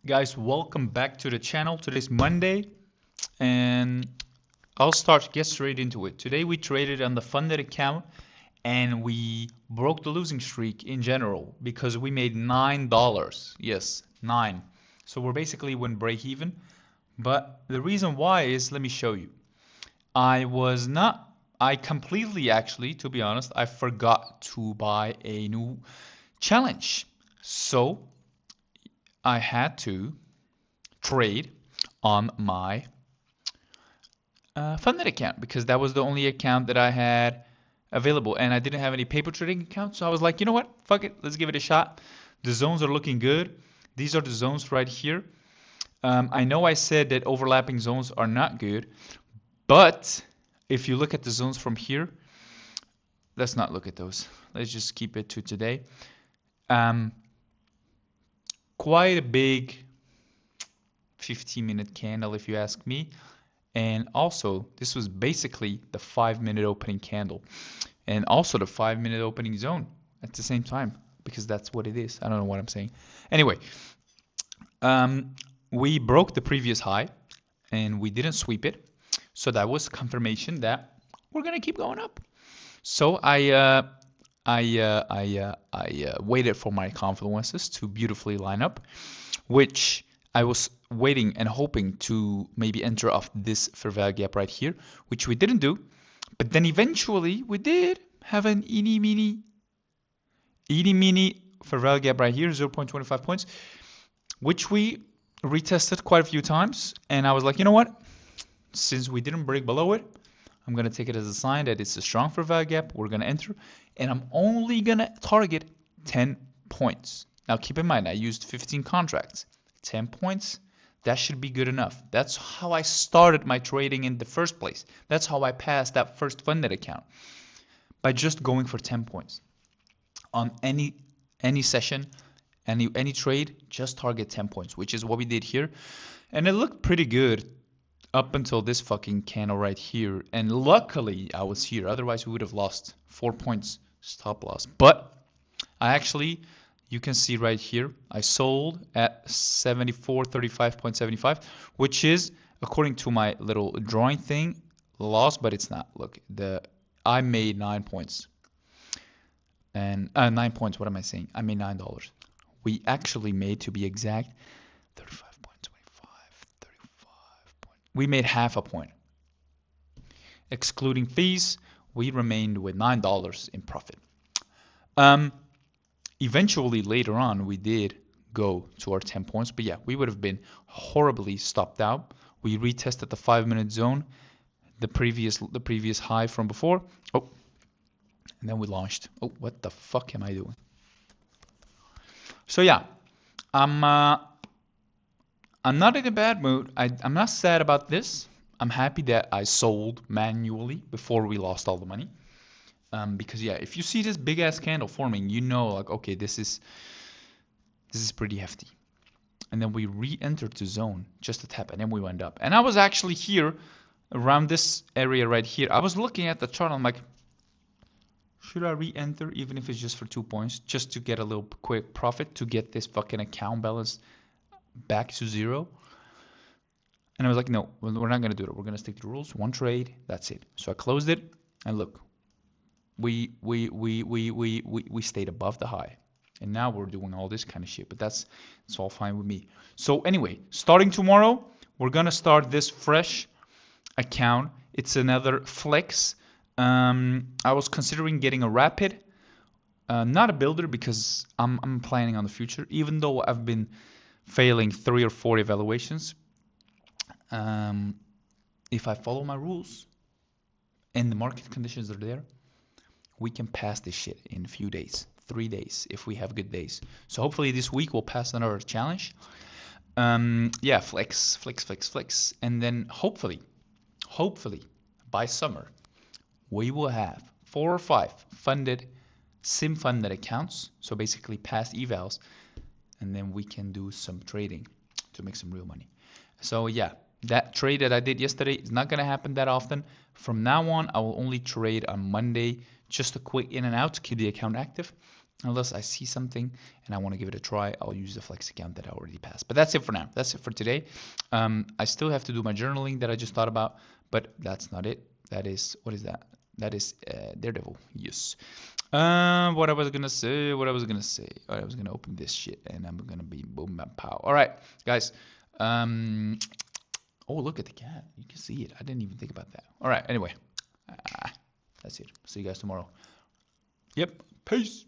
Guys, welcome back to the channel. Today's Monday, and I'll get straight into it. Today we traded on the funded account, and we broke the losing streak in general because we made $9. Yes, 9. So we're basically went break even. But the reason why is, let me show you. I was not, I completely actually, to be honest, I forgot to buy a new challenge. So I had to trade on my funded account because that was the only account that I had available, and I didn't have any paper trading account. So I was like, you know what? Fuck it. Let's give it a shot. The zones are looking good. These are the zones right here. I know I said that overlapping zones are not good, but if you look at the zones from here, let's not look at those. Let's just keep it to today. Um, Quite a big 15-minute candle, if you ask me. And also, this was basically the 5-minute opening candle and also the 5-minute opening zone at the same time because that's what it is. I don't know what I'm saying. Anyway, we broke the previous high and we didn't sweep it. So that was confirmation that we're going to keep going up. So I waited for my confluences to beautifully line up, which I was waiting and hoping to maybe enter off this fair value gap right here, which we didn't do. But then eventually we did have an eeny meeny fair value gap right here, 0.25 points, which we retested quite a few times. And I was like, you know what? Since we didn't break below it, I'm going to take it as a sign that it's a strong fair value gap. We're going to enter, and I'm only going to target 10 points. Now keep in mind, I used 15 contracts. 10 points, that should be good enough. That's how I started my trading in the first place. That's how I passed that first funded account, by just going for 10 points. On any session, any trade, just target 10 points, which is what we did here. And it looked pretty good up until this fucking candle right here. And luckily I was here, otherwise we would have lost 4 points stop loss. But I actually, you can see right here, I sold at 74.35.75, which is, according to my little drawing thing, loss, but it's not. Look, I made 9 points. And 9 points, what am I saying? I made $9. We actually made, to be exact, 35.25, 35 point. We made half a point. Excluding fees, we remained with $9 in profit. Eventually, later on, we did go to our 10 points, but yeah, we would have been horribly stopped out. We retested the 5-minute zone, the previous high from before. Oh, and then we launched. Oh, what the fuck am I doing? So yeah, I'm not in a bad mood. I'm not sad about this. I'm happy that I sold manually before we lost all the money. Because yeah, if you see this big ass candle forming, you know, like, okay, this is pretty hefty. And then we re-entered the zone just a tap, and then we went up. And I was actually here around this area right here. I was looking at the chart. I'm like, should I re-enter even if it's just for 2 points, just to get a little quick profit to get this fucking account balance back to zero? And I was like, no, we're not gonna do it. We're gonna stick to the rules. One trade, that's it. So I closed it, and look, we stayed above the high, and now we're doing all this kind of shit. But it's all fine with me. So anyway, starting tomorrow, we're gonna start this fresh account. It's another flex. I was considering getting a rapid, not a builder, because I'm planning on the future. Even though I've been failing 3 or 4 evaluations, if I follow my rules and the market conditions are there, we can pass this shit in a few days, 3 days, if we have good days. So hopefully this week we'll pass another challenge. Yeah, flex, and then hopefully by summer we will have 4 or 5 sim funded accounts, so basically past evals, and then we can do some trading to make some real money. So yeah, that trade that I did yesterday is not going to happen that often. From now on, I will only trade on Monday, just a quick in and out to keep the account active. Unless I see something and I want to give it a try, I'll use the Flex account that I already passed. But that's it for now. That's it for today. I still have to do my journaling that I just thought about, but that's not it. That is, what is that? That is Daredevil. Yes. What I was gonna say. All right, I was gonna open this shit and I'm gonna be boom, bam, pow. All right, guys. Oh, look at the cat. You can see it. I didn't even think about that. All right. Anyway, that's it. See you guys tomorrow. Yep. Peace.